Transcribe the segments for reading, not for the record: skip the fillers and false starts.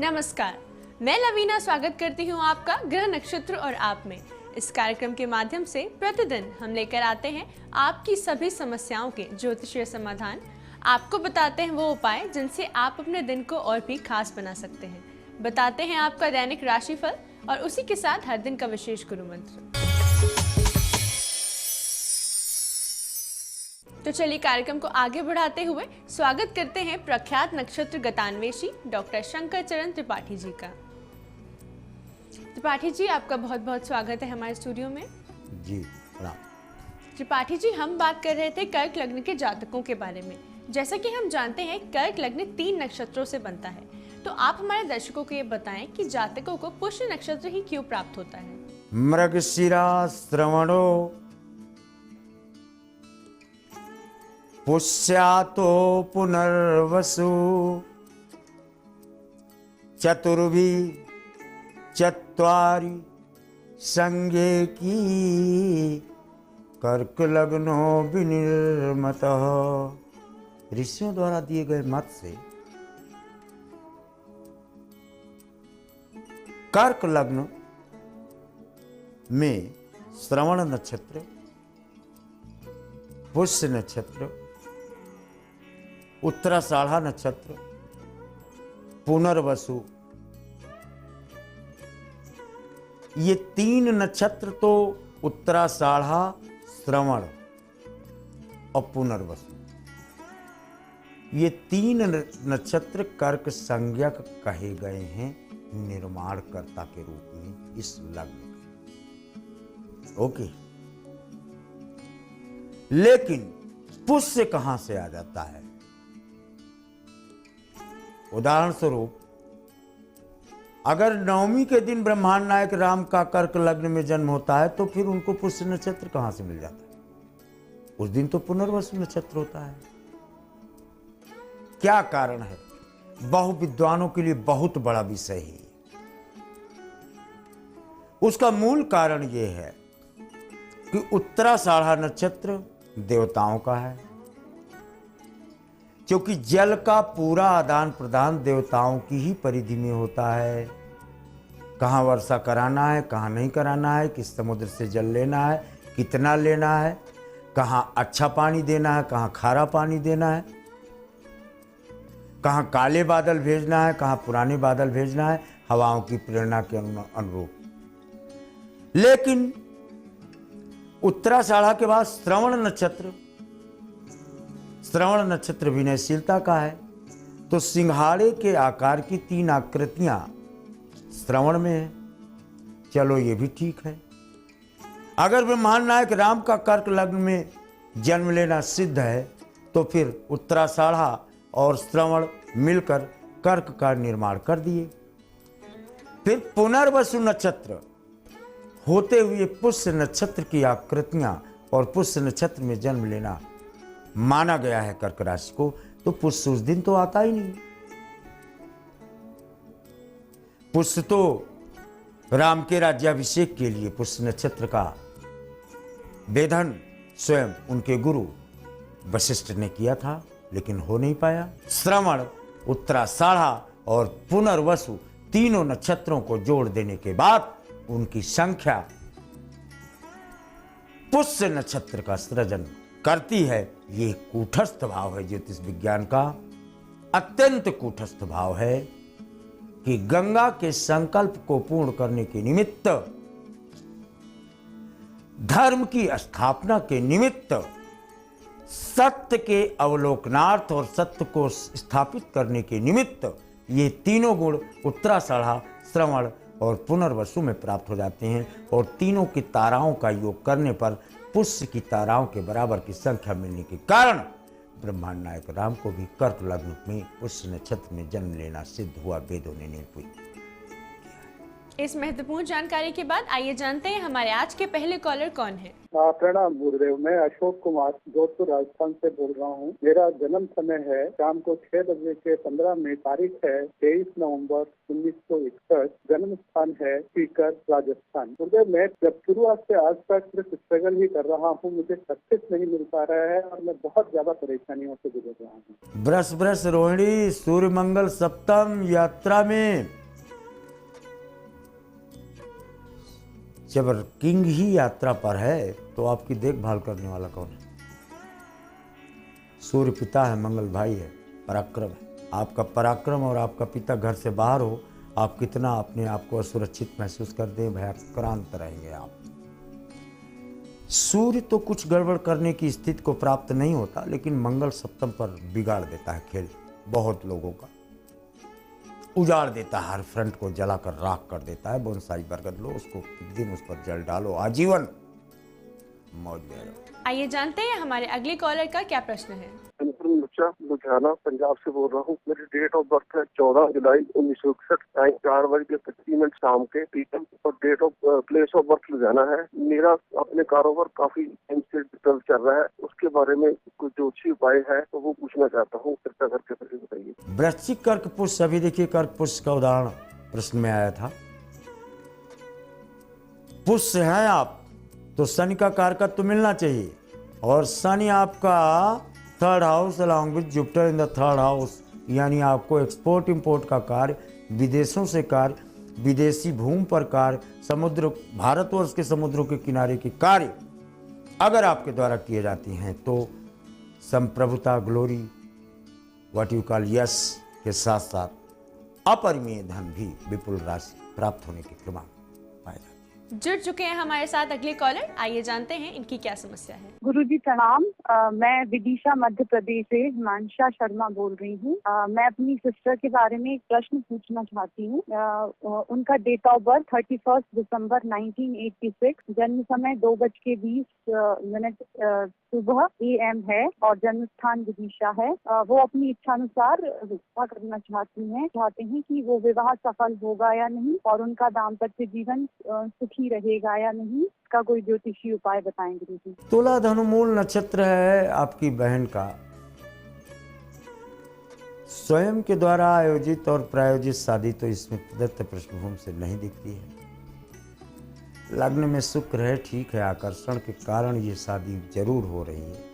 नमस्कार, मैं लवीना स्वागत करती हूँ आपका ग्रह नक्षत्र और आप में। इस कार्यक्रम के माध्यम से प्रतिदिन हम लेकर आते हैं आपकी सभी समस्याओं के ज्योतिषीय समाधान। आपको बताते हैं वो उपाय जिनसे आप अपने दिन को और भी खास बना सकते हैं। बताते हैं आपका दैनिक राशिफल और उसी के साथ हर दिन का विशेष गुरु मंत्र। तो चलिए कार्यक्रम को आगे बढ़ाते हुए स्वागत करते हैं प्रख्यात नक्षत्र गतान्वेषी डॉक्टर शंकर चरण त्रिपाठी जी का। त्रिपाठी जी, आपका बहुत बहुत स्वागत है हमारे स्टूडियो में। जी प्रणाम। त्रिपाठी जी, हम बात कर रहे थे कर्क लग्न के जातकों के बारे में। जैसा कि हम जानते हैं कर्क लग्न 3 नक्षत्रों से बनता है, तो आप हमारे दर्शकों को ये बताएं कि जातकों को पुष्य नक्षत्र ही क्यों प्राप्त होता है। मृगशिरा श्रवणो पुष्यातो पुनर्वसु चतुर्भि चत्वारि संज्ञे की कर्क लग्नो विनिर्मतः। ऋषियों द्वारा दिए गए मत से कर्क लग्न में श्रवण नक्षत्र, पुष्य नक्षत्र, उत्तराषाढ़ा नक्षत्र, पुनर्वसु, ये 3 नक्षत्र तो उत्तराषाढ़ा, श्रवण और पुनर्वसु, ये 3 नक्षत्र कर्क संज्ञक कहे गए हैं निर्माणकर्ता के रूप में इस लग्न के। ओके, लेकिन पुष्य कहां से आ जाता है? उदाहरण स्वरूप, अगर नवमी के दिन ब्रह्मांड नायक राम का कर्क लग्न में जन्म होता है तो फिर उनको पुष्य नक्षत्र कहां से मिल जाता है? उस दिन तो पुनर्वसु नक्षत्र होता है। क्या कारण है? बहु विद्वानों के लिए बहुत बड़ा विषय है। उसका मूल कारण यह है कि उत्तराषाढ़ा नक्षत्र देवताओं का है, क्योंकि जल का पूरा आदान प्रदान देवताओं की ही परिधि में होता है। कहाँ वर्षा कराना है, कहाँ नहीं कराना है, किस समुद्र से जल लेना है, कितना लेना है, कहाँ अच्छा पानी देना है, कहाँ खारा पानी देना है, कहाँ काले बादल भेजना है, कहाँ पुराने बादल भेजना है, हवाओं की प्रेरणा के अनुरूप। लेकिन उत्तराषाढ़ा के बाद श्रवण नक्षत्र, श्रवण नक्षत्र विनयशीलता का है, तो सिंघाड़े के आकार की 3 आकृतियां श्रवण में है। चलो ये भी ठीक है। अगर ब्रह्मांड नायक राम का कर्क लग्न में जन्म लेना सिद्ध है तो फिर उत्तराषाढ़ा और श्रवण मिलकर कर्क का निर्माण कर दिए। फिर पुनर्वसु नक्षत्र होते हुए पुष्य नक्षत्र की आकृतियां और पुष्य नक्षत्र में जन्म लेना माना गया है कर्क राशि को, तो पुष्य उस दिन तो आता ही नहीं। पुष्य तो राम के राज्याभिषेक के लिए पुष्य नक्षत्र का वेधन स्वयं उनके गुरु वशिष्ठ ने किया था, लेकिन हो नहीं पाया। श्रवण, उत्तराषाढ़ा और पुनर्वसु तीनों नक्षत्रों को जोड़ देने के बाद उनकी संख्या पुष्य नक्षत्र का सृजन करती है। ये कूटस्थ भाव है ज्योतिष विज्ञान का, अत्यंत कूटस्थ भाव है कि गंगा के संकल्प को पूर्ण करने के निमित्त, धर्म की स्थापना के निमित्त, सत्य के अवलोकनार्थ और सत्य को स्थापित करने के निमित्त ये तीनों गुण उत्तराषाढ़ा, श्रवण और पुनर्वसु में प्राप्त हो जाते हैं। और तीनों की ताराओं का योग करने पर पुष्य की ताराओं के बराबर की संख्या मिलने के कारण ब्रह्मांड नायक राम को भी कर्क लग्न में पुष्य नक्षत्र में जन्म लेना सिद्ध हुआ, वेदों ने निरूपित। इस महत्वपूर्ण जानकारी के बाद आइए जानते हैं हमारे आज के पहले कॉलर कौन है। प्रणाम गुरुदेव। मैं अशोक कुमार जोधपुर राजस्थान से बोल रहा हूँ। मेरा जन्म समय है शाम को 6 बजे के 15 मिनट। तारीख है 23 नवंबर 1961। जन्म स्थान है सीकर राजस्थान। गुरुदेव, मैं जब शुरुआत से आज तक सिर्फ स्ट्रगल ही कर रहा हूँ। मुझे सक्सेस नहीं मिल पा रहा है और मैं बहुत ज्यादा परेशानियों से गुजर रहा हूँ। ब्रस ब्रस रोहिणी सूर्य मंगल सप्तम यात्रा में जब किंग ही यात्रा पर है तो आपकी देखभाल करने वाला कौन है? सूर्य पिता है, मंगल भाई है, पराक्रम है। आपका पराक्रम और आपका पिता घर से बाहर हो, आप कितना अपने आप को असुरक्षित महसूस कर दें, भयाक्रांत रहेंगे आप। सूर्य तो कुछ गड़बड़ करने की स्थिति को प्राप्त नहीं होता, लेकिन मंगल सप्तम पर बिगाड़ देता है खेल। बहुत लोगों का उजाड़ देता है, हर फ्रंट को जलाकर राख कर देता है। बोनसाई बरगद लो, उसको एक दिन उस पर जल डालो, आजीवन मौज में रहो। आइए जानते हैं हमारे अगले कॉलर का क्या प्रश्न है। लुधियाना पंजाब से बोल रहा हूँ। मेरी डेट ऑफ बर्थ है 14 जुलाई 1961। टाइम 4:25 शाम के पीएम और date of place of birth Ludhiana है। मेरा अपने कारोबार काफी टाइम से चल रहा है, उसके बारे में कुछ जोशी उपाय है तो वो पूछना चाहता हूँ, कृपया करके बताइए। वृश्चिक कर्क पुष्य, अभी देखिए कर्क पुष्य का उदाहरण प्रश्न में आया था। पुष्य हैं आप तो शनि का कारकत्व तो मिलना चाहिए, और शनि आपका third house along with Jupiter in the third house, यानी आपको एक्सपोर्ट इंपोर्ट का कार्य, विदेशों से कार्य, विदेशी भूमि पर कार्य, समुद्र भारतवर्ष के समुद्रों के किनारे के कार्य अगर आपके द्वारा किए जाते हैं तो संप्रभुता, ग्लोरी, व्हाट यू कॉल यश के साथ साथ अपरिमेय धन भी विपुल राशि प्राप्त होने के क्रम पाए जाते हैं। जुड़ चुके हैं हमारे साथ अगले कॉलर, आइए जानते हैं इनकी क्या समस्या है। गुरुजी प्रणाम। मैं विदिशा मध्य प्रदेश से हिमांशा शर्मा बोल रही हूँ। मैं अपनी सिस्टर के बारे में एक प्रश्न पूछना चाहती हूँ। उनका डेट ऑफ बर्थ 31 दिसंबर 1986, जन्म समय 2:20 सुबह AM है और जन्म स्थान विदिशा है। वो अपनी इच्छा अनुसार विवाह करना चाहते हैं कि वो विवाह सफल होगा या नहीं, और उनका दाम्पत्य जीवन सुखी रहेगा या नहीं। इसका कोई ज्योतिषी उपाय बताएं गुरुजी। तुला धनुमूल नक्षत्र है आपकी बहन का। स्वयं के द्वारा आयोजित और प्रायोजित शादी तो इसमें प्रदत्त पृष्ठभूमि से नहीं दिखती है। लग्न में शुक्र है, ठीक है, आकर्षण के कारण ये शादी जरूर हो रही है,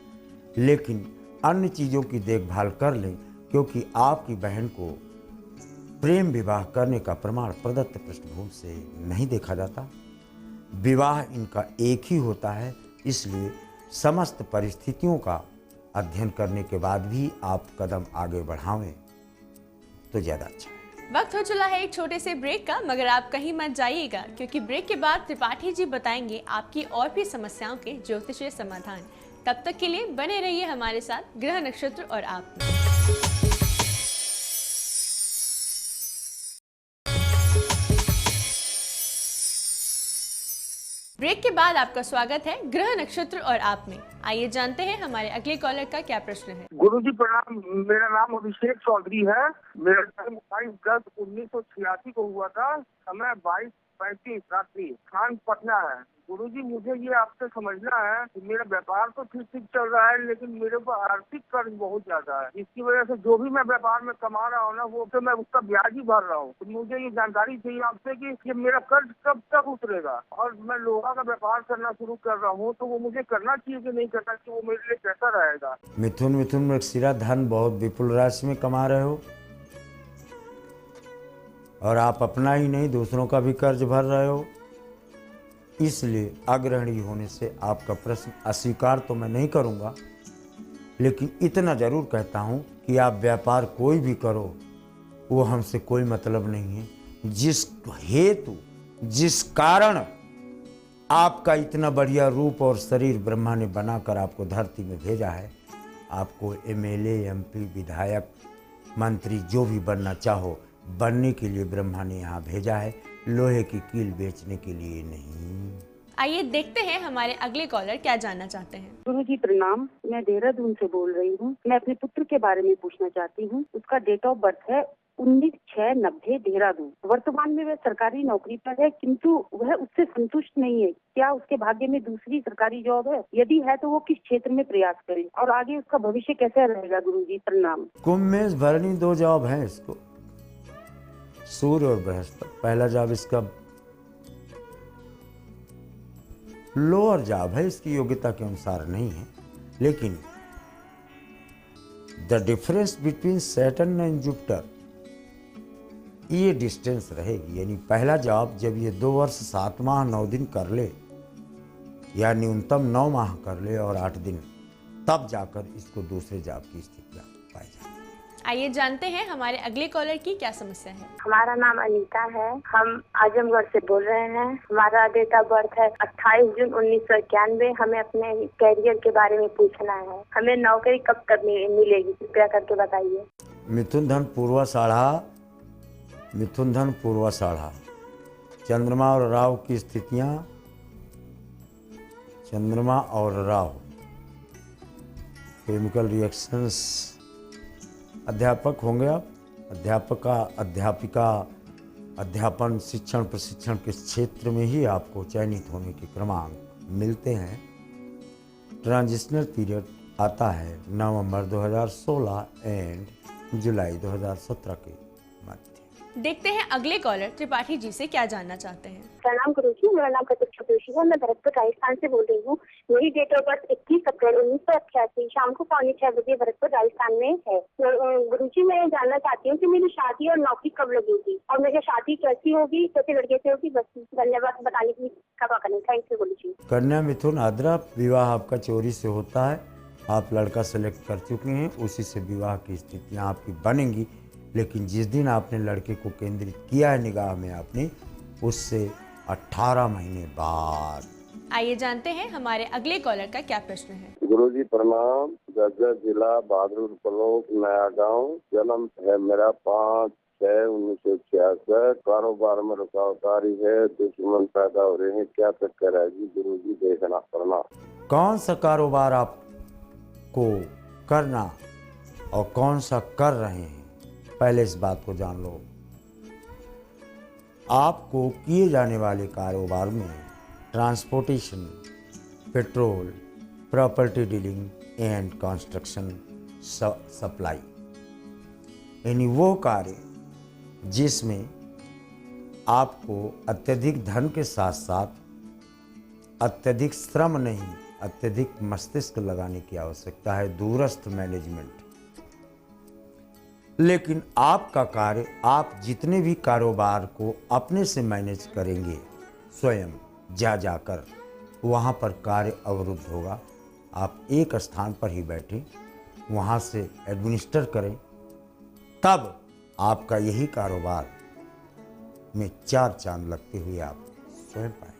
लेकिन अन्य चीज़ों की देखभाल कर लें, क्योंकि आपकी बहन को प्रेम विवाह करने का प्रमाण प्रदत्त पृष्ठभूमि से नहीं देखा जाता। विवाह इनका एक ही होता है, इसलिए समस्त परिस्थितियों का अध्ययन करने के बाद भी आप कदम आगे बढ़ावें तो ज़्यादा अच्छा है। वक्त हो चला है एक छोटे से ब्रेक का, मगर आप कहीं मत जाइएगा, क्योंकि ब्रेक के बाद त्रिपाठी जी बताएंगे आपकी और भी समस्याओं के ज्योतिषीय समाधान। तब तक के लिए बने रहिए हमारे साथ ग्रह नक्षत्र और आप में। ब्रेक के बाद आपका स्वागत है ग्रह नक्षत्र और आप में। आइए जानते हैं हमारे अगले कॉलर का क्या प्रश्न है। गुरुजी प्रणाम। मेरा नाम अभिषेक चौधरी है। मेरा जन्म 22/10/1986 को हुआ था। समय 22:35 रात्रि। स्थान पटना है। गुरुजी मुझे ये आपसे समझना है कि मेरा व्यापार तो ठीक ठीक चल रहा है, लेकिन मेरे को आर्थिक कर्ज बहुत ज्यादा है, जिसकी वजह से जो भी मैं व्यापार में कमा रहा हूँ ना, वो तो मैं उसका ब्याज ही भर रहा हूँ। तो मुझे ये जानकारी चाहिए आपसे कि ये मेरा कर्ज कब तक उतरेगा, और मैं लोहा का व्यापार करना शुरू कर रहा हूँ, तो वो मुझे करना चाहिए कि नहीं करना चाहिए, वो मेरे लिए कैसा रहेगा। मिथुन में सिरा धन बहुत विपुल राशि में कमा रहे हो, और आप अपना ही नहीं दूसरों का भी कर्ज भर रहे हो, इसलिए अग्रहणी होने से आपका प्रश्न अस्वीकार तो मैं नहीं करूंगा, लेकिन इतना जरूर कहता हूं कि आप व्यापार कोई भी करो, वो हमसे कोई मतलब नहीं है। जिस हेतु, जिस कारण आपका इतना बढ़िया रूप और शरीर ब्रह्मा ने बनाकर आपको धरती में भेजा है, आपको MLA, MP, विधायक, मंत्री जो भी बनना चाहो, बनने के लिए ब्रह्मा ने यहाँ भेजा है, लोहे की कील बेचने के लिए नहीं। आइए देखते हैं हमारे अगले कॉलर क्या जानना चाहते हैं। गुरुजी प्रणाम। मैं देहरादून से बोल रही हूँ। मैं अपने पुत्र के बारे में पूछना चाहती हूँ। उसका डेट ऑफ बर्थ है 19/6/90 देहरादून। वर्तमान में वह सरकारी नौकरी पर है, किंतु वह उससे संतुष्ट नहीं है। क्या उसके भाग्य में दूसरी सरकारी जॉब है? यदि है तो वो किस क्षेत्र में प्रयास करे और आगे उसका भविष्य कैसा रहेगा? गुरुजी प्रणाम। कुंभ में भरणी 2 जॉब है इसको, सूर्य और बृहस्पति। पहला जॉब इसका लोअर जॉब है, इसकी योग्यता के अनुसार नहीं है, लेकिन the difference between Saturn and Jupiter, ये डिस्टेंस रहेगी। यानी पहला जॉब जब ये 2 वर्ष 7 माह 9 दिन कर ले, या न्यूनतम 9 माह कर ले और 8 दिन, तब जाकर इसको दूसरे जॉब की स्थितियां पाई जाती। आइए जानते हैं हमारे अगले कॉलर की क्या समस्या है। हमारा नाम अनीता है, हम आजमगढ़ से बोल रहे हैं। हमारा डेट ऑफ बर्थ है 28 जून 1991। हमें अपने कैरियर के बारे में पूछना है, हमें नौकरी कब तक मिलेगी, कृपया करके बताइए। मिथुन धन पूर्वा साढ़ा, चंद्रमा और राहु की स्थितियां, चंद्रमा और राहु, केमिकल रिएक्शंस। अध्यापक होंगे आप, अध्यापिका, अध्यापन, शिक्षण, प्रशिक्षण के क्षेत्र में ही आपको चयनित होने के क्रमांक मिलते हैं। ट्रांजिशनल पीरियड आता है नवंबर 2016 एंड जुलाई 2017 के मध्य। देखते हैं अगले कॉलर त्रिपाठी जी से क्या जानना चाहते हैं। प्रणाम गुरुजी, मेरा नाम प्रतीक्षा जोशी है, मैं भरतपुर राजस्थान से बोल रही हूँ। मेरी डेट ऑफ बर्थ 21 अप्रैल 1988 शाम को 5:45 बजे भरतपुर राजस्थान में है। गुरुजी, मैं जानना चाहती हूँ कि मेरी शादी और नौकरी कब लगेगी और मेरी शादी कैसी होगी, कैसे लड़के से होगी। बस धन्यवाद बताने के लिए, कृपा करें। थैंक यू गुरुजी। कन्या मिथुन आद्रा, विवाह आपका चोरी से होता है। आप लड़का सेलेक्ट कर चुके हैं, उसी से विवाह की स्थितियाँ आपकी बनेंगी। लेकिन जिस दिन आपने लड़के को केंद्रित किया है निगाह में आपने, उससे 18 महीने बाद। आइए जानते हैं हमारे अगले कॉलर का क्या प्रश्न है। गुरुजी प्रणाम, जज्जर जिला बहादुर ब्लॉक नया गांव। जन्म है मेरा 5/6/1966। कारोबार में रुकावट आ रही है, दुश्मन पैदा हो रहे हैं, क्या चक्कर है जी? गुरुजी देखना प्रणाम। कौन सा कारोबार आपको करना और कौन सा कर रहे हैं, पहले इस बात को जान लो। आपको किए जाने वाले कारोबार में transportation, petrol, property dealing and construction supply, यानी वो कार्य जिसमें आपको अत्यधिक धन के साथ साथ अत्यधिक श्रम नहीं, अत्यधिक मस्तिष्क लगाने की आवश्यकता है, दूरस्थ मैनेजमेंट। लेकिन आपका कार्य, आप जितने भी कारोबार को अपने से मैनेज करेंगे स्वयं जाकर, वहाँ पर कार्य अवरुद्ध होगा। आप एक स्थान पर ही बैठे वहाँ से एडमिनिस्टर करें, तब आपका यही कारोबार में 4 चांद लगते हुए आप स्वयं पाएं।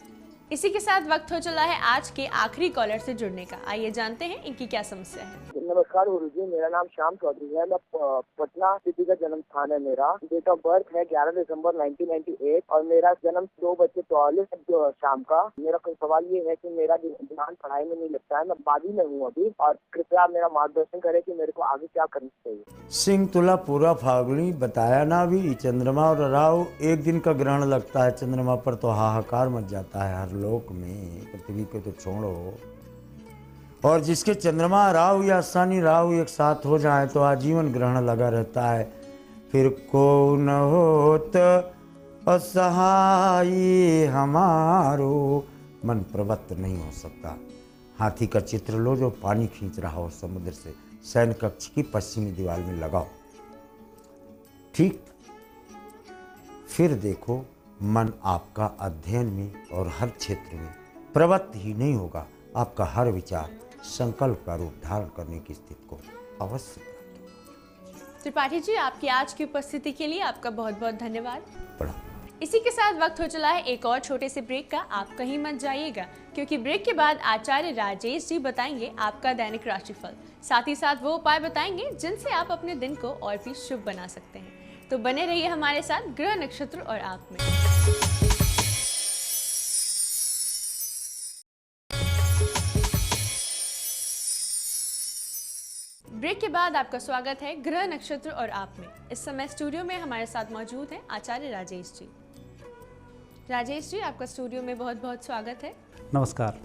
इसी के साथ वक्त हो चला है आज के आखिरी कॉलर से जुड़ने का। आइए जानते हैं इनकी क्या समस्या है। नमस्कार गुरुजी, मेरा नाम श्याम चौधरी है। मैं पटना सिटी का जन्म स्थान है मेरा। डेट ऑफ बर्थ है 11 दिसंबर 1998 और मेरा जन्म 2:44 शाम का। मेरा कोई सवाल ये है कि मेरा ध्यान पढ़ाई में नहीं लगता है, मैं बागी में हूँ अभी, और कृपया मेरा मार्गदर्शन करें कि मेरे को आगे क्या करना चाहिए। सिंह तुला पूरा फाल्गुनी, बताया ना अभी। चंद्रमा और राहु, एक दिन का ग्रहण लगता है चंद्रमा पर तो हाहाकार मच जाता है हर लोक में, पृथ्वी पे तो छोड़ो। और जिसके चंद्रमा राहु या शनि राहु एक साथ हो जाए तो आजीवन ग्रहण लगा रहता है। फिर को न होत असहाय हमारो, मन प्रवत्त नहीं हो सकता। हाथी का चित्र लो जो पानी खींच रहा हो समुद्र से, सैन्य कक्ष की पश्चिमी दीवार में लगाओ, ठीक। फिर देखो मन आपका अध्ययन में और हर क्षेत्र में प्रवृत्त ही नहीं होगा, आपका हर विचार संकल्प का रूप धारण करने की स्थिति को अवश्य प्राप्त होगा। त्रिपाठी जी, आपकी आज की उपस्थिति के लिए आपका बहुत बहुत धन्यवाद। प्रणाम। इसी के साथ वक्त हो चला है एक और छोटे से ब्रेक का। आप कहीं मत जाइएगा, क्योंकि ब्रेक के बाद आचार्य राजेश जी बताएंगे आपका दैनिक राशिफल। साथ ही साथ वो उपाय बताएंगे जिनसे आप अपने दिन को और भी शुभ बना सकते हैं। तो बने रहिए हमारे साथ ग्रह, नक्षत्र और आप में। ब्रेक के बाद आपका स्वागत है ग्रह नक्षत्र और आप में। इस समय स्टूडियो में हमारे साथ मौजूद हैं आचार्य राजेश जी। राजेश जी, आपका स्टूडियो में बहुत बहुत स्वागत है। नमस्कार।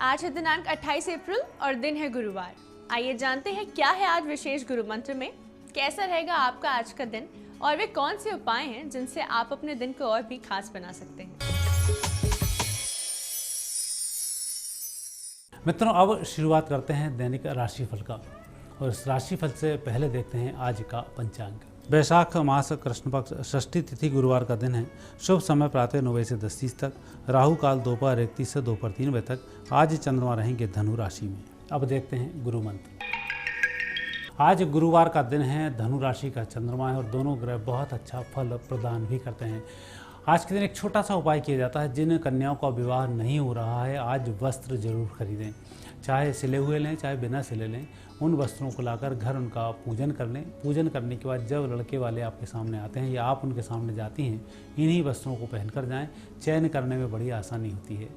आज है दिनांक 28 अप्रैल और दिन है गुरुवार। आइए जानते हैं क्या है आज विशेष गुरु मंत्र में, कैसा रहेगा आपका आज का दिन और वे कौन से उपाय हैं जिनसे आप अपने दिन को और भी खास बना सकते हैं। मित्रों, अब शुरुआत करते हैं दैनिक राशिफल का और इस राशिफल से पहले देखते हैं आज का पंचांग। वैशाख मास कृष्ण पक्ष षष्ठी तिथि गुरुवार का दिन है। शुभ समय प्रातः 9 बजे से 10:30 तक, राहु काल दोपहर 1:30 से दोपहर 3 बजे तक। आज चंद्रमा रहेंगे धनु राशि में। अब देखते हैं गुरु मंत्र। आज गुरुवार का दिन है, धनु राशि का चंद्रमा है और दोनों ग्रह बहुत अच्छा फल प्रदान भी करते हैं। आज के दिन एक छोटा सा उपाय किया जाता है। जिन कन्याओं का विवाह नहीं हो रहा है, आज वस्त्र जरूर खरीदें, चाहे सिले हुए लें चाहे बिना सिले लें। उन वस्त्रों को लाकर घर उनका पूजन कर लें। पूजन करने के बाद जब लड़के वाले आपके सामने आते हैं या आप उनके सामने जाती हैं, इन्हीं वस्त्रों को पहनकर जाएं। चयन करने में बड़ी आसानी होती है।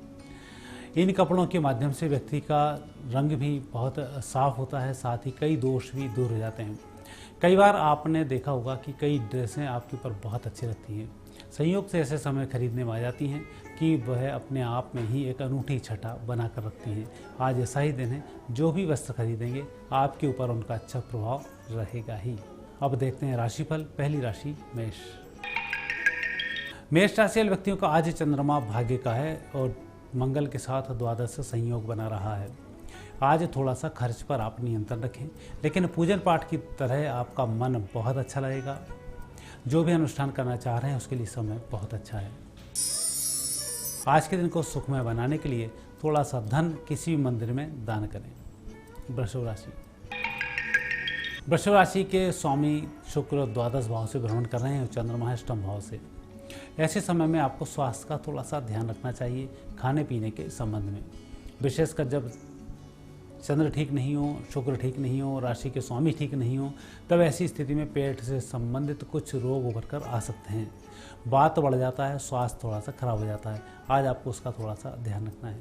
इन कपड़ों के माध्यम से व्यक्ति का रंग भी बहुत साफ होता है, साथ ही कई दोष भी दूर हो जाते हैं। कई बार आपने देखा होगा कि कई ड्रेसें आपके ऊपर बहुत अच्छी लगती हैं। संयोग से ऐसे समय खरीदने में आ जाती हैं कि वह अपने आप में ही एक अनूठी छटा बना कर रखती हैं। आज ऐसा ही दिन है, जो भी वस्त्र खरीदेंगे आपके ऊपर उनका अच्छा प्रभाव रहेगा ही। अब देखते हैं राशिफल। पहली राशि मेष। मेष राशि वाले व्यक्तियों का आज चंद्रमा भाग्य का है और मंगल के साथ द्वादश संयोग बना रहा है। आज थोड़ा सा खर्च पर आप नियंत्रण रखें, लेकिन पूजन पाठ की तरह आपका मन बहुत अच्छा लगेगा। जो भी अनुष्ठान करना चाह रहे हैं उसके लिए समय बहुत अच्छा है। आज के दिन को सुखमय बनाने के लिए थोड़ा सा धन किसी भी मंदिर में दान करें। वृषभ राशि। वृषभ राशि के स्वामी शुक्र द्वादश भाव से भ्रमण कर रहे हैं और चंद्रमा है अष्टम भाव से। ऐसे समय में आपको स्वास्थ्य का थोड़ा सा ध्यान रखना चाहिए खाने पीने के संबंध में, विशेषकर जब चंद्र ठीक नहीं हो, शुक्र ठीक नहीं हो, राशि के स्वामी ठीक नहीं हो, तब ऐसी स्थिति में पेट से संबंधित कुछ रोग उभर कर आ सकते हैं। बात बढ़ जाता है, स्वास्थ्य थोड़ा सा खराब हो जाता है। आज आपको उसका थोड़ा सा ध्यान रखना है।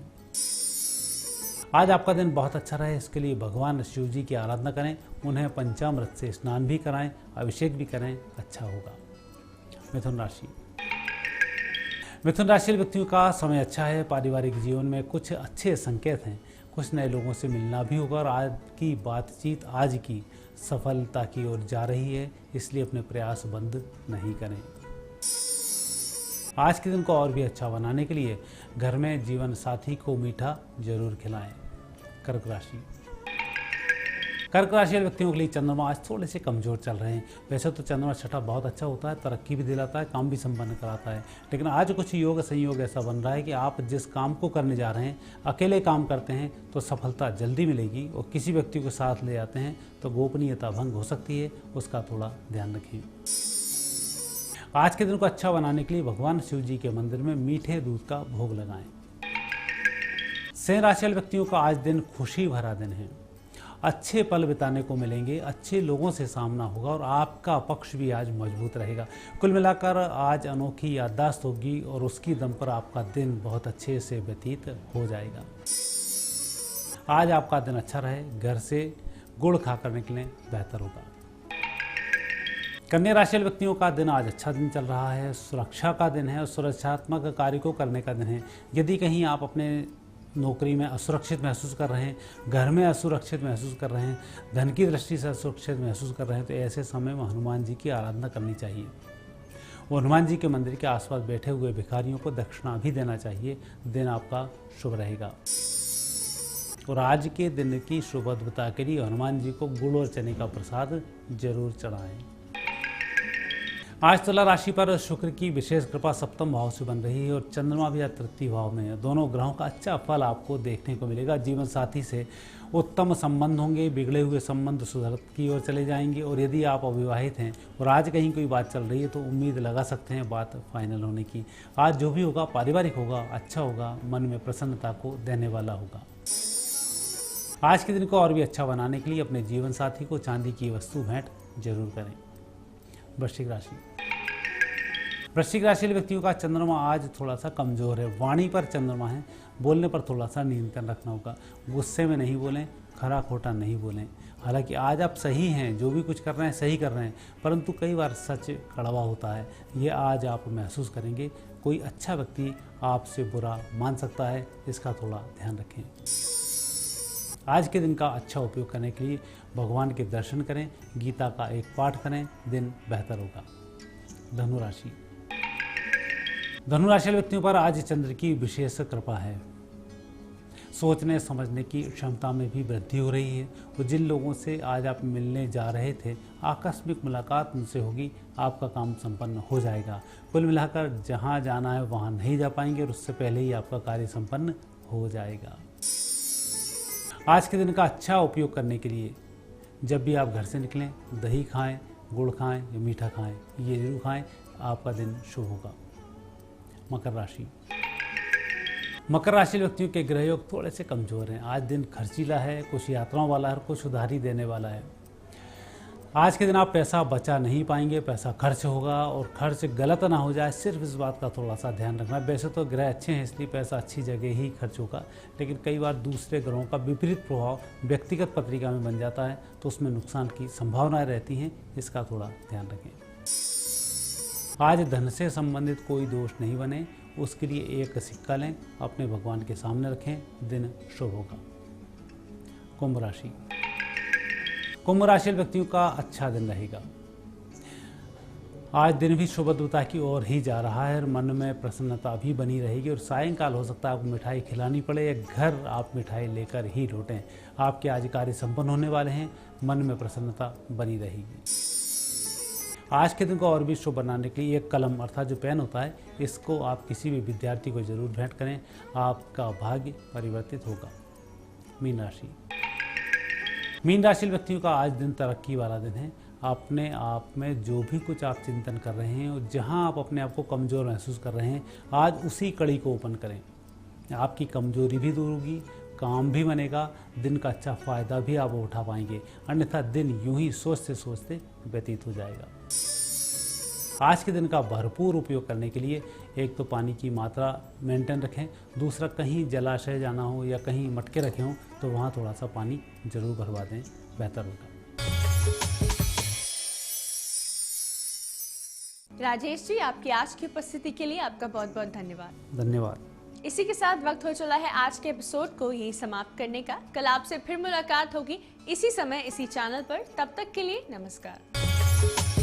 आज आपका दिन बहुत अच्छा रहे, इसके लिए भगवान शिव जी की आराधना करें, उन्हें पंचामृत से स्नान भी कराएं, अभिषेक भी करें, अच्छा होगा। मिथुन राशि। मिथुन राशि व्यक्तियों का समय अच्छा है। पारिवारिक जीवन में कुछ अच्छे संकेत हैं। कुछ नए लोगों से मिलना भी होगा और आज की बातचीत आज की सफलता की ओर जा रही है, इसलिए अपने प्रयास बंद नहीं करें। आज के दिन को और भी अच्छा बनाने के लिए घर में जीवन साथी को मीठा जरूर खिलाएं। कर्क राशि। कर्क राशि वाले व्यक्तियों के लिए चंद्रमा आज थोड़े से कमजोर चल रहे हैं। वैसे तो चंद्रमा छठा बहुत अच्छा होता है, तरक्की भी दिलाता है, काम भी संपन्न कराता है, लेकिन आज कुछ योग संयोग ऐसा बन रहा है कि आप जिस काम को करने जा रहे हैं, अकेले काम करते हैं तो सफलता जल्दी मिलेगी और किसी व्यक्ति को साथ ले जाते हैं तो गोपनीयता भंग हो सकती है, उसका थोड़ा ध्यान रखें। आज के दिन को अच्छा बनाने के लिए भगवान शिव जी के मंदिर में मीठे दूध का भोग लगाएं। सिंह राशि वाले व्यक्तियों का आज दिन खुशी भरा दिन है। अच्छे पल बिताने को मिलेंगे, अच्छे लोगों से सामना होगा और आपका पक्ष भी आज मजबूत रहेगा। कुल मिलाकर आज अनोखी याददाश्त होगी और उसकी दम पर आपका दिन बहुत अच्छे से व्यतीत हो जाएगा। आज आपका दिन अच्छा रहे, घर से गुड़ खाकर निकलें, बेहतर होगा। कन्या राशि वाले व्यक्तियों का दिन आज अच्छा दिन चल रहा है। सुरक्षा का दिन है और सुरक्षात्मक कार्य को करने का दिन है। यदि कहीं आप अपने नौकरी में असुरक्षित महसूस कर रहे हैं, घर में असुरक्षित महसूस कर रहे हैं, धन की दृष्टि से असुरक्षित महसूस कर रहे हैं, तो ऐसे समय में हनुमान जी की आराधना करनी चाहिए और हनुमान जी के मंदिर के आसपास बैठे हुए भिखारियों को दक्षिणा भी देना चाहिए। दिन आपका शुभ रहेगा। और आज के दिन की शुभ अद्भुतता के लिए हनुमान जी को गुड़ और चने का प्रसाद जरूर चढ़ाएं। आज तुला राशि पर शुक्र की विशेष कृपा सप्तम भाव से बन रही है और चंद्रमा भी तृतीय भाव में है। दोनों ग्रहों का अच्छा फल आपको देखने को मिलेगा। जीवन साथी से उत्तम संबंध होंगे, बिगड़े हुए संबंध सुधर की ओर चले जाएंगे और यदि आप अविवाहित हैं और आज कहीं कोई बात चल रही है तो उम्मीद लगा सकते हैं बात फाइनल होने की। आज जो भी होगा पारिवारिक होगा, अच्छा होगा, मन में प्रसन्नता को देने वाला होगा। आज के दिन को और भी अच्छा बनाने के लिए अपने जीवन साथी को चांदी की वस्तु भेंट जरूर करें। वृश्चिक राशि। वृश्चिक राशि वाले व्यक्तियों का चंद्रमा आज थोड़ा सा कमजोर है। वाणी पर चंद्रमा है, बोलने पर थोड़ा सा नियंत्रण रखना होगा। गुस्से में नहीं बोलें, खरा खोटा नहीं बोलें। हालांकि आज आप सही हैं, जो भी कुछ कर रहे हैं सही कर रहे हैं, परंतु कई बार सच कड़वा होता है। ये आज आप महसूस करेंगे। कोई अच्छा व्यक्ति आपसे बुरा मान सकता है, इसका थोड़ा ध्यान रखें। आज के दिन का अच्छा उपयोग करने के लिए भगवान के दर्शन करें, गीता का एक पाठ करें, दिन बेहतर होगा। धनु राशि। धनु राशि वाले व्यक्तियों पर आज चंद्र की विशेष कृपा है। सोचने समझने की क्षमता में भी वृद्धि हो रही है और जिन लोगों से आज आप मिलने जा रहे थे, आकस्मिक मुलाकात उनसे होगी, आपका काम संपन्न हो जाएगा। कुल मिलाकर जहां जाना है वहां नहीं जा पाएंगे और उससे पहले ही आपका कार्य संपन्न हो जाएगा। आज के दिन का अच्छा उपयोग करने के लिए जब भी आप घर से निकलें, दही खाएं, गुड़ खाएं या मीठा खाएं, ये जरूर खाएं, आपका दिन शुभ होगा। मकर राशि। मकर राशि व्यक्तियों के ग्रह योग थोड़े से कमजोर हैं। आज दिन खर्चीला है, कुछ यात्राओं वाला है, कुछ उधारी देने वाला है। आज के दिन आप पैसा बचा नहीं पाएंगे, पैसा खर्च होगा और खर्च गलत ना हो जाए, सिर्फ इस बात का थोड़ा सा ध्यान रखना। वैसे तो ग्रह अच्छे हैं इसलिए पैसा अच्छी जगह ही खर्च होगा, लेकिन कई बार दूसरे ग्रहों का विपरीत प्रभाव व्यक्तिगत पत्रिका में बन जाता है तो उसमें नुकसान की संभावनाएं रहती हैं, इसका थोड़ा ध्यान रखें। आज धन से संबंधित कोई दोष नहीं बने, उसके लिए एक सिक्का लें, अपने भगवान के सामने रखें, दिन शुभ होगा। कुंभ राशि। कुंभ राशि व्यक्तियों का अच्छा दिन रहेगा। आज दिन भी शुभता की ओर ही जा रहा है और मन में प्रसन्नता भी बनी रहेगी और सायंकाल हो सकता है आपको मिठाई खिलानी पड़े या घर आप मिठाई लेकर ही लौटें। आपके आज कार्य संपन्न होने वाले हैं, मन में प्रसन्नता बनी रहेगी। आज के दिन को और भी शुभ बनाने के लिए एक कलम अर्थात जो पेन होता है, इसको आप किसी भी विद्यार्थी को जरूर भेंट करें, आपका भाग्य परिवर्तित होगा। मीन राशि। मीन राशि व्यक्तियों का आज दिन तरक्की वाला दिन है। अपने आप में जो भी कुछ आप चिंतन कर रहे हैं और जहां आप अपने आप को कमज़ोर महसूस कर रहे हैं, आज उसी कड़ी को ओपन करें। आपकी कमजोरी भी दूर होगी, काम भी बनेगा, दिन का अच्छा फ़ायदा भी आप उठा पाएंगे, अन्यथा दिन यूं ही सोचते सोचते व्यतीत हो जाएगा। आज के दिन का भरपूर उपयोग करने के लिए एक तो पानी की मात्रा मेंटेन रखें, दूसरा कहीं जलाशय जाना हो या कहीं मटके रखे हों तो वहाँ थोड़ा सा पानी जरूर भरवा दें, बेहतर होगा। राजेश जी, आपकी आज की उपस्थिति के लिए आपका बहुत बहुत धन्यवाद। धन्यवाद। इसी के साथ वक्त हो चला है आज के एपिसोड को यही समाप्त करने का। कल आपसे फिर मुलाकात होगी इसी समय इसी चैनल पर। तब तक के लिए नमस्कार।